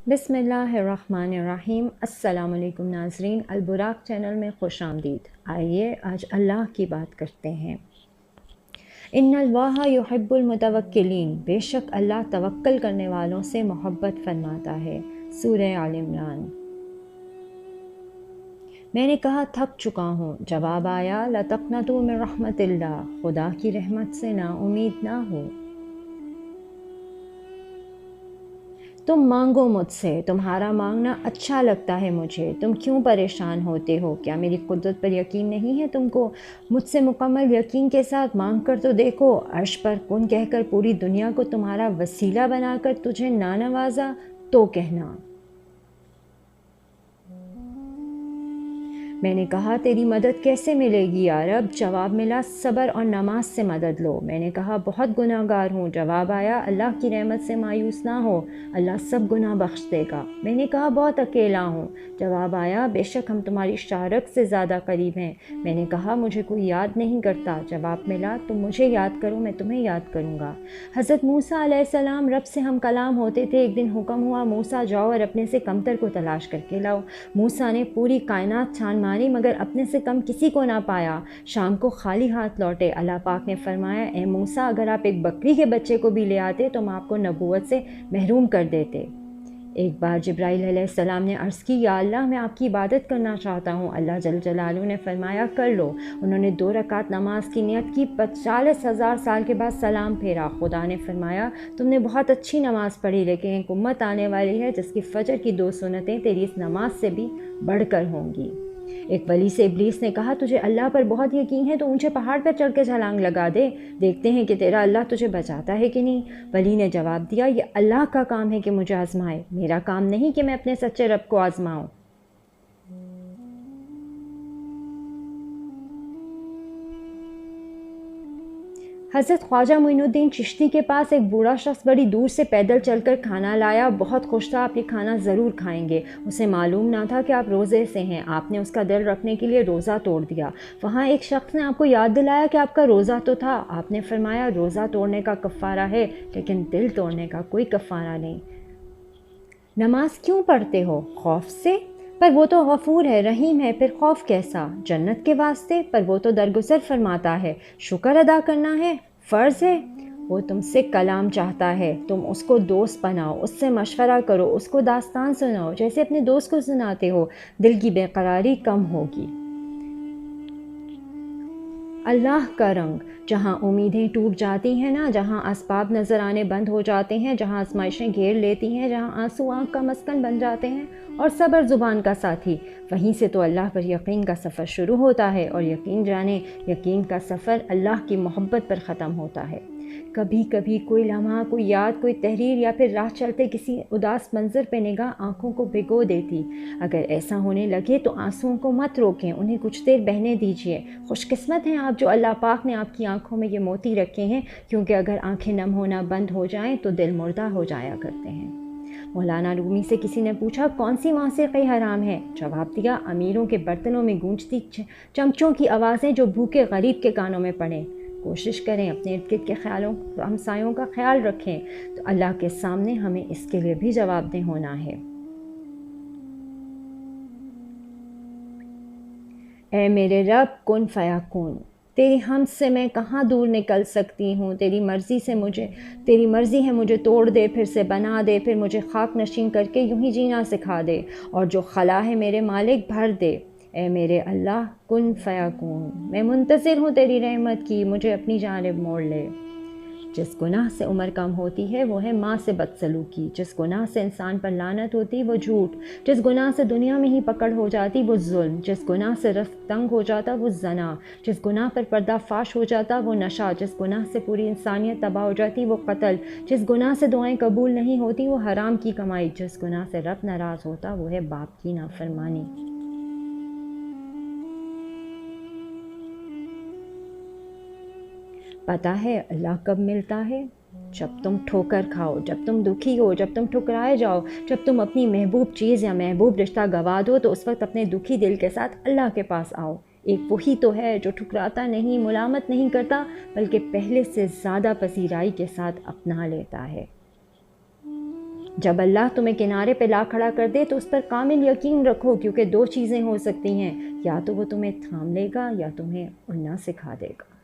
بسم اللہ الرحمن الرحیم۔ السلام علیکم ناظرین، البراق چینل میں خوش آمدید۔ آئیے آج اللہ کی بات کرتے ہیں۔ ان اللہ یحب المتوکلین، بے شک اللہ توکل کرنے والوں سے محبت فرماتا ہے۔ سورہ آل عمران۔ میں نے کہا تھک چکا ہوں، جواب آیا لا تقنطوا من رحمت اللہ، خدا کی رحمت سے نا امید نہ ہو۔ تم مانگو مجھ سے، تمہارا مانگنا اچھا لگتا ہے مجھے، تم کیوں پریشان ہوتے ہو؟ کیا میری قدرت پر یقین نہیں ہے تم کو؟ مجھ سے مکمل یقین کے ساتھ مانگ کر تو دیکھو۔ عرش پر کن کہہ کر پوری دنیا کو تمہارا وسیلہ بنا کر تجھے نہ نوازا تو کہنا۔ میں نے کہا تیری مدد کیسے ملے گی یا رب؟ جواب ملا صبر اور نماز سے مدد لو۔ میں نے کہا بہت گناہ گار ہوں۔ جواب آیا اللہ کی رحمت سے مایوس نہ ہو، اللہ سب گناہ بخش دے گا۔ میں نے کہا بہت اکیلا ہوں۔ جواب آیا بے شک ہم تمہاری شارک سے زیادہ قریب ہیں۔ میں نے کہا مجھے کوئی یاد نہیں کرتا۔ جواب ملا تم مجھے یاد کرو، میں تمہیں یاد کروں گا۔ حضرت موسیٰ علیہ السلام رب سے ہم کلام ہوتے تھے۔ ایک دن حکم ہوا موسیٰ جاؤ اور اپنے سے کمتر کو تلاش کر کے لاؤ۔ موسیٰ نے پوری کائنات چھان ماری مگر اپنے سے کم کسی کو نہ پایا۔ شام کو خالی ہاتھ لوٹے۔ اللہ پاک نے فرمایا اے موسیٰ اگر آپ ایک بکری کے بچے کو بھی لے آتے تو ہم آپ کو نبوت سے محروم کر دیتے۔ ایک بار جبرائیل علیہ السلام نے عرض کی یا اللہ میں آپ کی عبادت کرنا چاہتا ہوں۔ اللہ جل جلالہ نے فرمایا کر لو۔ انہوں نے 2 رکعت نماز کی نیت کی، 40,000 سال کے بعد سلام پھیرا۔ خدا نے فرمایا تم نے بہت اچھی نماز پڑھی، لیکن ایک امت آنے والی ہے جس کی فجر کی 2 سنتیں تیری اس نماز سے بھی بڑھ کر ہوں گی۔ ایک ولی سے ابلیس نے کہا تجھے اللہ پر بہت یقین ہے تو اونچے پہاڑ پر چڑھ کے چھلانگ لگا دے، دیکھتے ہیں کہ تیرا اللہ تجھے بچاتا ہے کہ نہیں۔ ولی نے جواب دیا یہ اللہ کا کام ہے کہ مجھے آزمائے، میرا کام نہیں کہ میں اپنے سچے رب کو آزماؤں۔ حضرت خواجہ معین الدین چشتی کے پاس ایک بوڑھا شخص بڑی دور سے پیدل چل کر کھانا لایا، بہت خوش تھا، آپ یہ کھانا ضرور کھائیں گے۔ اسے معلوم نہ تھا کہ آپ روزے سے ہیں، آپ نے اس کا دل رکھنے کے لیے روزہ توڑ دیا۔ وہاں ایک شخص نے آپ کو یاد دلایا کہ آپ کا روزہ تو تھا، آپ نے فرمایا روزہ توڑنے کا کفارہ ہے لیکن دل توڑنے کا کوئی کفارہ نہیں۔ نماز کیوں پڑھتے ہو؟ خوف سے؟ پر وہ تو غفور ہے، رحیم ہے، پھر خوف کیسا؟ جنت کے واسطے؟ پر وہ تو درگزر فرماتا ہے۔ شکر ادا کرنا ہے، فرض ہے۔ وہ تم سے کلام چاہتا ہے، تم اس کو دوست بناؤ، اس سے مشورہ کرو، اس کو داستان سناؤ جیسے اپنے دوست کو سناتے ہو، دل کی بے قراری کم ہوگی۔ اللہ کا رنگ، جہاں امیدیں ٹوٹ جاتی ہیں نا، جہاں اسباب نظر آنے بند ہو جاتے ہیں، جہاں آزمائشیں گھیر لیتی ہیں، جہاں آنسو آنکھ کا مسکن بن جاتے ہیں اور صبر زبان کا ساتھی، وہیں سے تو اللہ پر یقین کا سفر شروع ہوتا ہے، اور یقین جانے یقین کا سفر اللہ کی محبت پر ختم ہوتا ہے۔ کبھی کبھی کوئی لمحہ، کوئی یاد، کوئی تحریر یا پھر راہ چلتے کسی اداس منظر پہ نگاہ آنکھوں کو بھگو دیتی۔ اگر ایسا ہونے لگے تو آنسوؤں کو مت روکیں، انہیں کچھ دیر بہنے دیجیے۔ خوش قسمت ہیں آپ جو اللہ پاک نے آپ کی آنکھوں میں یہ موتی رکھے ہیں، کیونکہ اگر آنکھیں نم ہونا بند ہو جائیں تو دل مردہ ہو جایا کرتے ہیں۔ مولانا رومی سے کسی نے پوچھا کون سی موسیقی حرام ہے؟ جواب دیا امیروں کے برتنوں میں گونجتی چمچوں کی آوازیں جو بھوکے غریب کے کانوں میں پڑیں۔ کوشش کریں اپنے ارد گرد کے خیالوں ہمسایوں کا خیال رکھیں تو اللہ کے سامنے ہمیں اس کے لیے بھی جواب دہ ہونا ہے۔ اے میرے رب کن فیکون، تیری حمد سے میں کہاں دور نکل سکتی ہوں؟ تیری مرضی ہے مجھے توڑ دے، پھر سے بنا دے، پھر مجھے خاک نشین کر کے یوں ہی جینا سکھا دے، اور جو خلا ہے میرے مالک بھر دے۔ اے میرے اللہ کن فیکون، میں منتظر ہوں تیری رحمت کی، مجھے اپنی جانب موڑ لے۔ جس گناہ سے عمر کم ہوتی ہے وہ ہے ماں سے بدسلوکی، جس گناہ سے انسان پر لعنت ہوتی وہ جھوٹ، جس گناہ سے دنیا میں ہی پکڑ ہو جاتی وہ ظلم، جس گناہ سے رزق تنگ ہو جاتا وہ زنا، جس گناہ پر پردہ فاش ہو جاتا وہ نشہ، جس گناہ سے پوری انسانیت تباہ ہو جاتی وہ قتل، جس گناہ سے دعائیں قبول نہیں ہوتی وہ حرام کی کمائی، جس گناہ سے رب ناراض ہوتا وہ ہے باپ کی نافرمانی۔ پتہ ہے اللہ کب ملتا ہے؟ جب تم ٹھوکر کھاؤ، جب تم دکھی ہو، جب تم ٹھکرائے جاؤ، جب تم اپنی محبوب چیز یا محبوب رشتہ گوا دو تو اس وقت اپنے دکھی دل کے ساتھ اللہ کے پاس آؤ۔ ایک وہی تو ہے جو ٹھکراتا نہیں، ملامت نہیں کرتا، بلکہ پہلے سے زیادہ پذیرائی کے ساتھ اپنا لیتا ہے۔ جب اللہ تمہیں کنارے پہ لا کھڑا کر دے تو اس پر کامل یقین رکھو، کیونکہ دو چیزیں ہو سکتی ہیں، یا تو وہ تمہیں تھام لے گا یا تمہیں اڑنا سکھا دے گا۔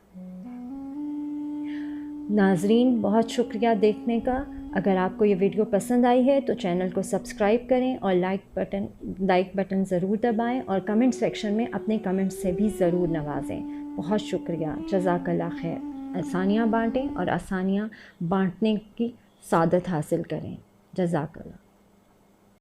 ناظرین بہت شکریہ دیکھنے کا۔ اگر آپ کو یہ ویڈیو پسند آئی ہے تو چینل کو سبسکرائب کریں اور لائک بٹن ضرور دبائیں، اور کمنٹ سیکشن میں اپنے کمنٹ سے بھی ضرور نوازیں۔ بہت شکریہ، جزاک اللہ خیر۔ آسانیاں بانٹیں اور آسانیاں بانٹنے کی سعادت حاصل کریں۔ جزاک اللہ۔